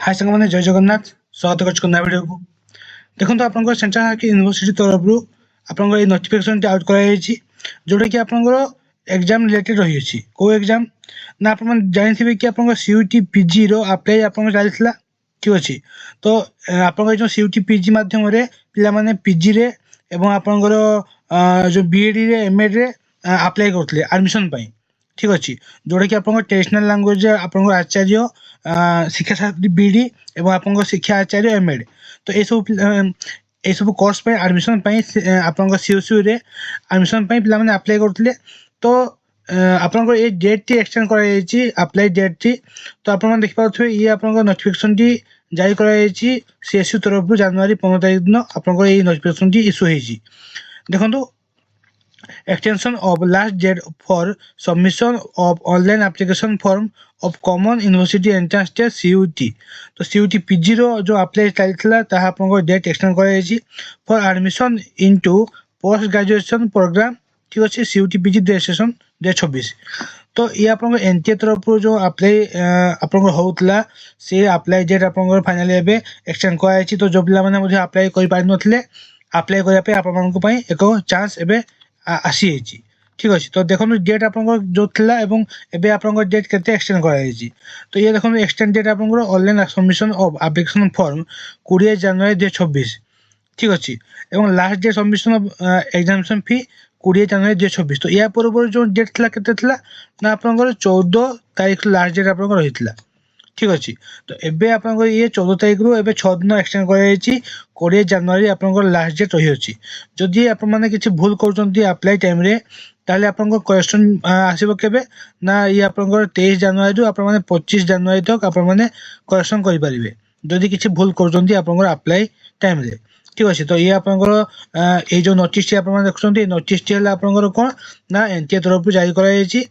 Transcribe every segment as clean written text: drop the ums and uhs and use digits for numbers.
हाय सांग मैंने जय जगन्नाथ स्वागत कर नया वीडियो को देखो तो आप सेंट्रल की यूनिवर्सिटी तरफ आप नोटिफिकेशन आउट कर जोटा कि आप एग्जाम रिलेटेड रही कौ एग्जाम ना आप जानते कि आप सीयूटी पीजी अप्लाई आप चलता ठीक अच्छे तो आप सीयूटी पीजी मध्यम पे पीजी रे एवं आपंकर जो बीएडी रे एमएड रे अप्लाई करते एडमिशन ठीक अच्छे जोटा कि आप ट्रेडिशनल लैंग्वेज आप आचार्य शिक्षा शास्त्री बीडी एवं आप शिक्षा आचार्य एमएड तो ये सब कोर्स एडमिशन आप सीओसी रे एडमिशन पे अप्लाई करते तो आपंकर ये डेट टी एक्सटेंड कर अप्लाई डेट टी तो आप देखिए ये आप नोटिफिकेशन टी जारी कर सीएसयू तरफ जनवरी 15 तारीख दिन आप नोटिफिकेशन टी इश्यू होती देखो extension of last date for submission of online application form of common university entrance test CUT तो CUT PG रो जो अप्लाई चलता ताहा आपनको डेट एक्सटेंड कराई for admission into post graduation program ठीक अच्छे CUT PG रजिस्ट्रेशन 2026 तो ये आपको एनटीए तरफ जो अप्लाई आपको होता से अप्लाई डेट आपको फाइनाली एबे एक्सटेंड कराई तो जो पिला माने अप्लाई कर पारि नथिले अप्लाई करबा आपको एक चांस एबे आसी ठीक अच्छे तो देखो डेट आप जो थिला एवं एबे आप डेट केते एक्सटेंड कराई तो ये देखो एक्सटेंड डेट आप online submission of application form 20 जनवरी 2026 ठीक अच्छे एवं last date submission of examination fee 20 जनवरी 2026 तो या पूर्व जो डेट थिला केते थिला ना आप 14 तारीख लास्ट डेट आप रही ठीक अच्छे तो एबे आप ये 14 तारीख रू एबे 6 दिन एक्सटेंड कराई 20 जनवरी आप लास्ट डेट रही अच्छी जदि आप किसी भूल कर अप्लाई टाइम रे ताले आपन क्वेश्चन आसीबो केबे ना ये आप 23 जनवरी रू आप 25 जनवरी तक आप क्वेश्चन करि परिबे जदि किसी भूल कर अप्लाई टाइम रे ठीक अच्छे तो ये आप ये जो नोटिस टी आप देखुं नोटिस टी आपंकर कौन ना एनटीए तरफ जारी कराई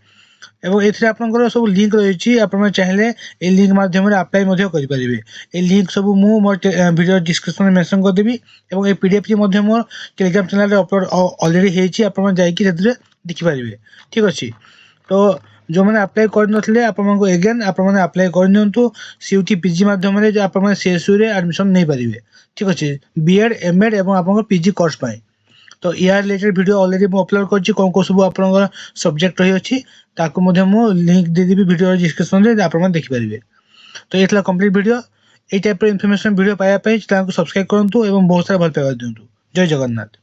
एवं ये आपंकर सब लिंक रही आप चाहिए ये लिंक माध्यम अप्लाई करेंगे ये लिंक सब मुझे वीडियो डिस्क्रिप्शन में मेंशन करदेवी और ये पीडीएफ टी मोर टेलीग्राम चैनल अपलोड अलरेडी होती आप जाकि देखिपारे ठीक अच्छे तो जो मैंने अप्लाई करनथिले आपको एगेन आप अप्लाई करनियंतु सीयूटी पीजी माध्यम आप सीएसयू रे एडमिशन नहीं पारे ठीक अच्छे बीएड एमएड एवं आप पीजी कोर्स पाए तो यार रिलेटेड वीडियो ऑलरेडी मु अपलोड करछि कोन को सब आपन सब्जेक्ट रही अछि ताको मध्ये मु लिंक दे देबी वीडियो डिस्क्रिप्शन रे आपन देखि परिबे तो एतला कंप्लीट वीडियो ए टाइप रो इन्फॉर्मेशन वीडियो पाया चैनल को सब्सक्राइब करंतु एवं बहुत सारा भल पाइबा दियंतु जय जगन्नाथ।